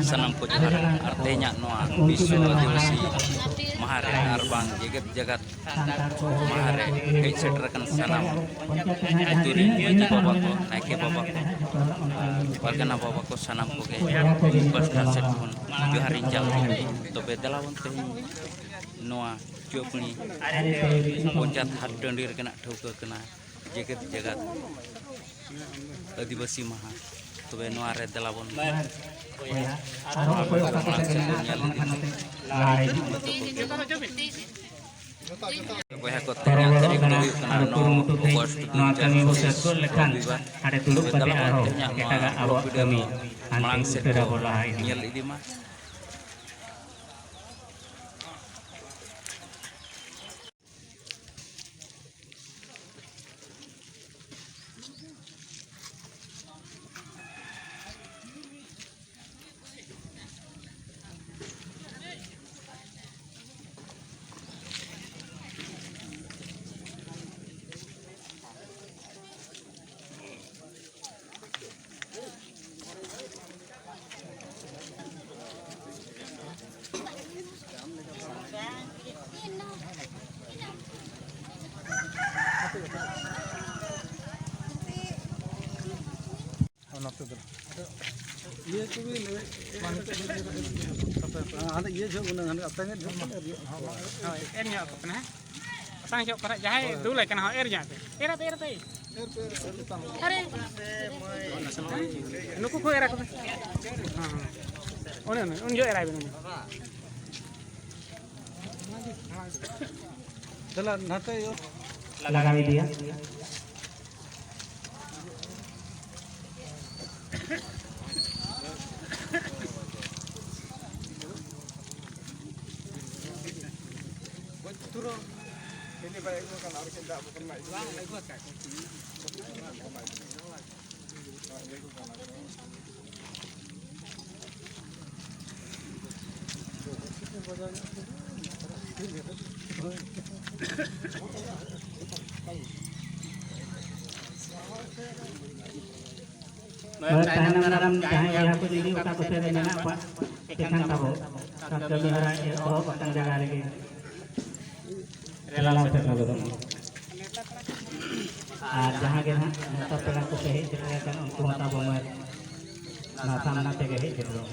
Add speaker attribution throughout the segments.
Speaker 1: Sanam ko jahar artinya noa bisu adiwasi mahare arbang jeget jagat mahare kay setrakan sanam turi baba ko naike baba ko wargana baba ko sanam ko ke bas kaset pun johari jang to bedalawon te noa jopni poncat hat dondir kena thauka kena jeget jagat adiwasi maha to be noa re dalawon Wah, kota yang tadi kalau kena no, bos itu lekan ada tuluk pada arah kita agak awak kami anting sudah bola nyel ini mah.
Speaker 2: ये तो भी ada ये जो उन्हें हमें अपने जो
Speaker 3: area अपना है सांग जो कर जाए दूर लेकिन हाँ एरिया पे एरा पे अरे नुकु को एरा को हाँ उन जो एरा भी नहीं
Speaker 2: चला नाते यो
Speaker 1: लगा भी दिया
Speaker 2: ini baik itu kan harus tidak bukan mai.
Speaker 1: Tanam jahaya aku jadi utak kusir ini apa? Ikan tahu. Kalau biara oh patang jaga lagi. Relalah terlalu dulu. Jahang kita tetap pegang kusir kita kan untuk mata bomber. Nah samna tegak gitu.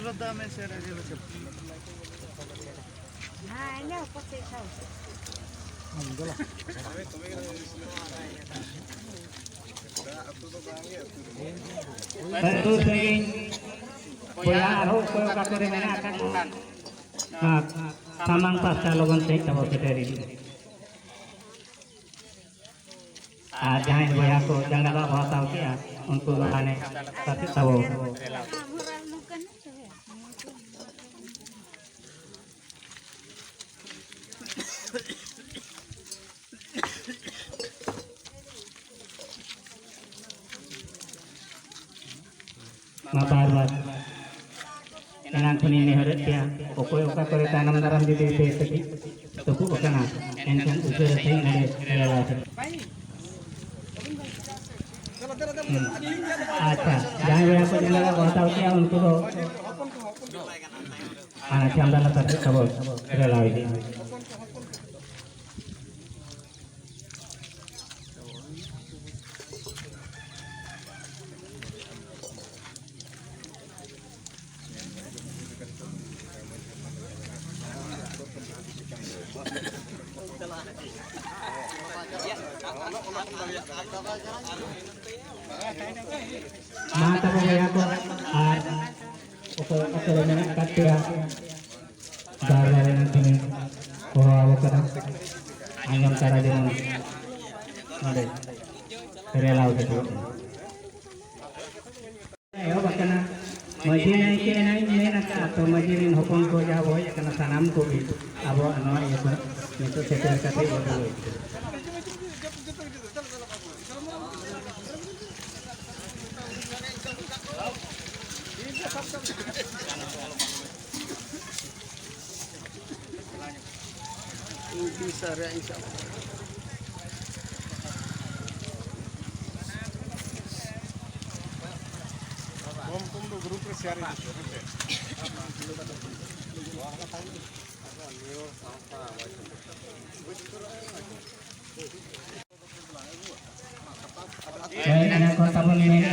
Speaker 2: चलो दा मैं share चलो चलो
Speaker 4: हाँ ना पत्ते खाओ
Speaker 2: बोला
Speaker 1: Betul sering boya aru ko kakore mena akan samang pasca logon teh tahu sedari jangan boya ko jangan bawa tahu ya untuk ane tapi tahu Mabarbat, enang kuning ni harus dia. Pokoknya uka kore tanam daram di desa tadi, tuku bukan ah. Encan usir saya nade relalah. Acha, jangan yang aku jangan bawa tahu dia untuk jam dalam tadi kabel relalah ini. Mata pembayar ko ako na katira dahil ng tingin ko ako ka
Speaker 4: anjam cara jemun node rela udah ayo bakana maji naik naik nak atau maji rin hopon ko jabo ya kana sanam ko bi abo ano ya itu setel kate bodo
Speaker 2: bisa ya insyaallah. Bom do grupo share
Speaker 4: anak ko tabon ni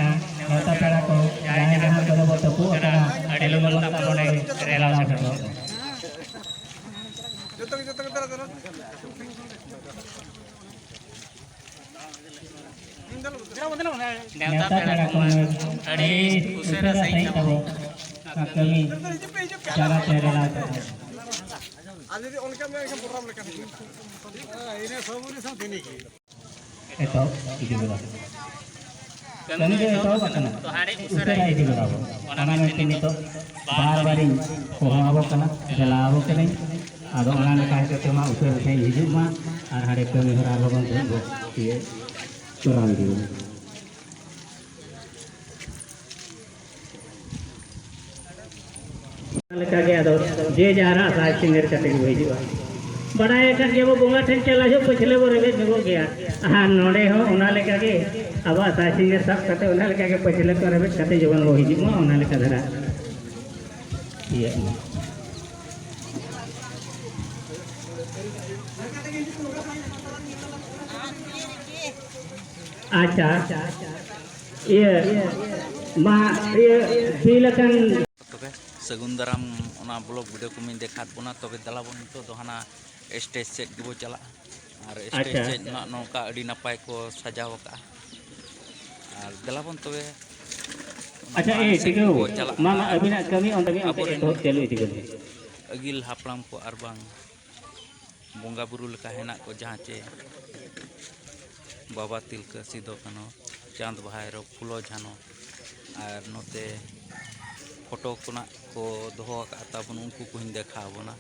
Speaker 4: nota pera ko jangan ko boto ko kana elu mo tabon rela udah
Speaker 2: jatuh terus
Speaker 4: Nyata pera ko adi usara sahi tabo kami cara rela
Speaker 2: ada di on cam yang program lekan ini saburi sam dini ki
Speaker 4: itu dulu kami itu bakana usara itu dulu orang meeting itu bar-baring abo kana rela abo kana ado orang kaya cuma usara saya hidup mah hari kami hara logon tu iya curang dulu लेकर गया तो जे जा रहा था singer कटे हुए जो बड़ा एक के वो बोंगा ठन चला जो पिछले वो रेवे जो गया हां नोडे हो उना लेकर के अब सा सिंगर सब कटे उना लेकर के पिछले तो रेवे कटे जवन वो हिजी मा उना लेकर धरा ये अच्छा ये मा ये बिलकन
Speaker 1: सगुन दाराम ब्लॉग वीडियो को मिन देखा बोना तबे दलाबन तो दोहाना स्टेज सेट गिबो चला और स्टेज सेट ना नौका अड़ी नपाय को सजाव का और दलाबन तबे
Speaker 4: अच्छा ए ठीक है मामा अबिना कमी on तबे आपे तो चलो इति गले
Speaker 1: अगिल हापलाम को अरबांग बोंगा बुरु लेका हेना को जहां चे बाबा तिलका सिदो कनो चांद भाईरो फुलो झानो और नोते फोटो को दोहो ताबन उनको को देखा बोना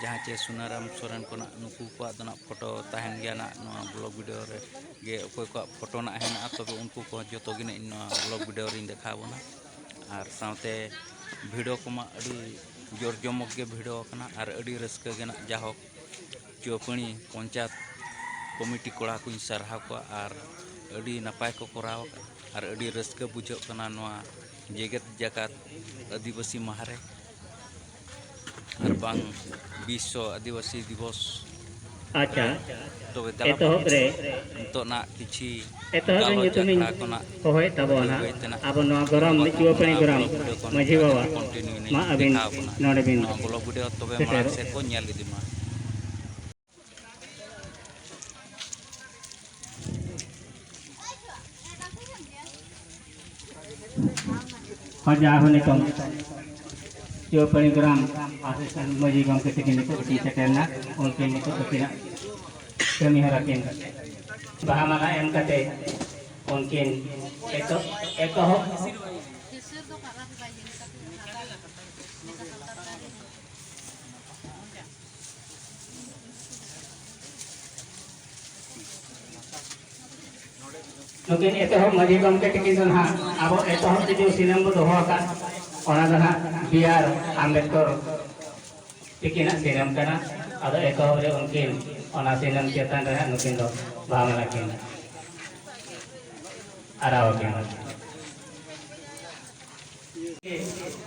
Speaker 1: जहाँ चे सुनाराम सोरेन को नुकु को फोटो तहन गया ना ब्लॉग वीडियो रे गे अकोय को फोटो ना हेना तबे उनको को जतो गिने ब्लॉग वीडियो रे देखा बोना और साथे भिडियो को मा अड़ी जोर जमक के भिडियो कना और अड़ी रस्क गे ना जाहो चौपणी पंचायत कमिटी कोड़ा को सरहा को और अड़ी नपाय को कराव और अड़ी रस्क बुझो कना नवा जेगत जगत आदिवासी महारे और बांग विश्व आदिवासी दिवस
Speaker 4: अच्छा
Speaker 1: तो
Speaker 4: एतो रे
Speaker 1: तो ना किछि
Speaker 4: एतो रे युतुमिन होय तबोना अब नो गरम चुपणी गरम मझी बाबा मा अबिन नोडे बिन
Speaker 1: ब्लॉग वीडियो तबे मार से को ᱧᱮᱞ इदी मा
Speaker 4: हजा होने कम जो परिग्राम आसिस्टेंट मजी गम के टिकन को टी सेटना उनके को किना कमी हरा केन बहामाला एम कते उनके एक हो Mungkin itu maju gam ke tikin ha, abo itu jadi sinam berdoa kan, orang dah biar Ambedkar tikin sinam kana, ada itu boleh mungkin orang sinam cetan dah mungkin do bahama lagi, arah lagi.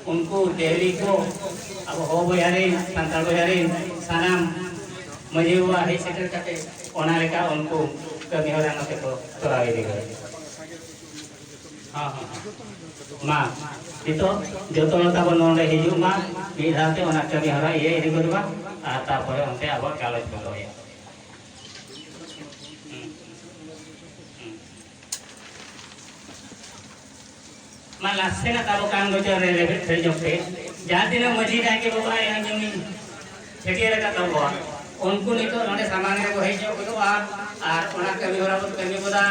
Speaker 4: Unku Delhi ko, abo ho bayarin, santal bayarin, sanam maju wahai sekitar kate, orang mereka unku kami orang nanti ko torai juga. मा itu joto tabo nonde hiju ma bidhate ona kami hara ye iri gurba ata pore onte abo college bolo ya ma lasena tabo kan gojo re re jokke jadina maji dai ke baba yang jami theke raka tabo उनको नितो नोडे सामान रे को हेजो गोदोआ are ओना कमी होरा बो कमी गोदा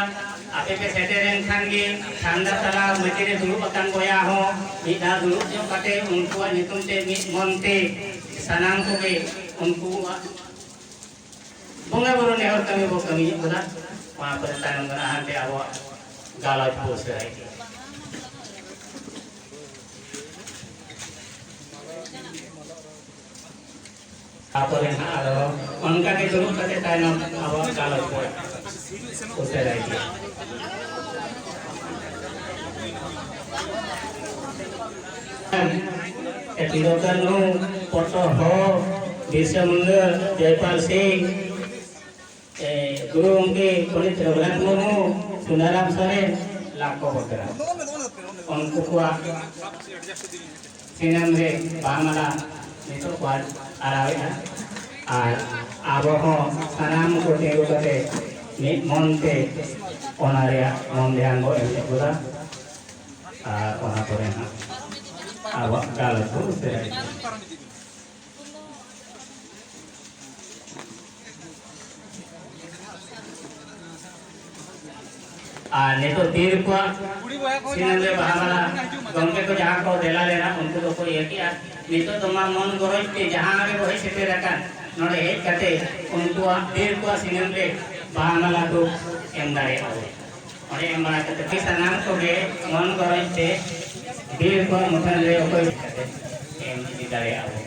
Speaker 4: आपे पे सेटेरेन खान गे ठंडा तला मजे रे दुलु पकान गोया हो मिदा दुलु जो कटे उनको नितुम ते मनते सनाम को गे उनको बोंगा बुरु ने और कमी बो कमी गोदा वहां पर तानम गना हाते आवो गालाज पोस रहे आपरे आरो उनका के दुलु कटे तानम आवो गालाज पोस रहे एतिरोkan nu foto ho bisa mundur Jaypal Singh Guru Ongki Pandit Raghunath Murmu Sundaram Soren Lako Bakra उनको कुआ सिनेम रे बामला नितो कुआ आरावे ना आबो हो सनाम को तेगो कते मनते ओनारिया मन ध्यान गो एम गुदा ओना करे ना आबो गाल को से नेतो तीर को सिनेले बाहला गंगे को जहां को देला लेना उनको तो कोई है कि नेतो तमा मन गरज के जहां रे होई सेते रका नोडे हेज कते उनको तीर को सिनेले बाहला को एम दारे आवे और एम बना कते किसानान को गे मन गरज ते तीर को मुठन ले कोई कते एम दी दारे आवे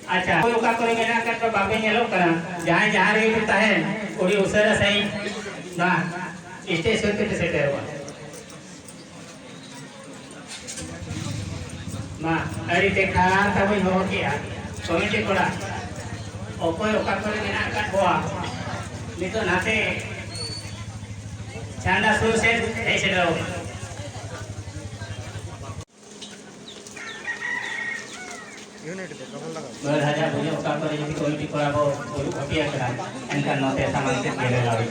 Speaker 4: अच्छा कोई का करे ना कर तो बाबे नेलो करा जहां जहां रे बिता है ओडी उसरा सही ना स्टेशन पे सेट है मा अरे ते खाना तब हो गया कमिटी कोड़ा ओकोय ओका करे ना कर बोआ नहीं तो नाते चांदा सुर से ऐसे रहो बरहाजा बुझे ओका करे यदि कमिटी कोड़ा बो ओलु खपिया करा एनका नोते सामान से गेले लावे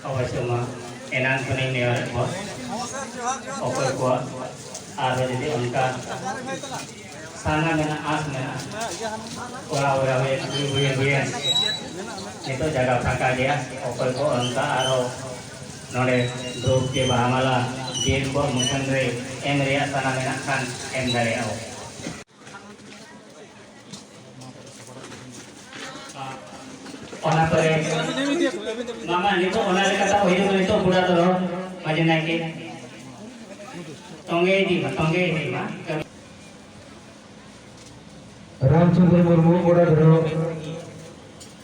Speaker 4: अवश्य मा एनान को नहीं नेवार हो ओपर को आगे यदि उनका साना में आस में ओरा ओरा हुए ये तो जगह फाका गया ओपर को उनका आरो नोडे ग्रुप के बाहमाला जेल को मुखन रे एम रिया साना में खान एम दारे आओ ओना करे मामा नितो ओना ले कथा होई तो नितो बुढ़ा तो मजे ना के तोंगे दी मा
Speaker 5: रामचंद्र मुर्मू बड़ा घरो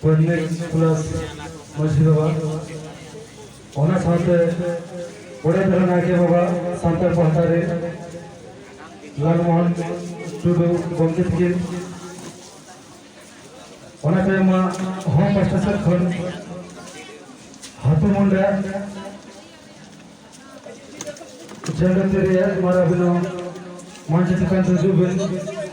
Speaker 5: पंडित प्लस मुर्शिदाबाद ओना साथे बड़े धरन आके बाबा सांतर पहतारे लालमोहन टुडू बंकित गिल ओना पे मा होम मास्टर खन हाथू मुंडा जगत रे मारा बिनो मंच तकन जुबिन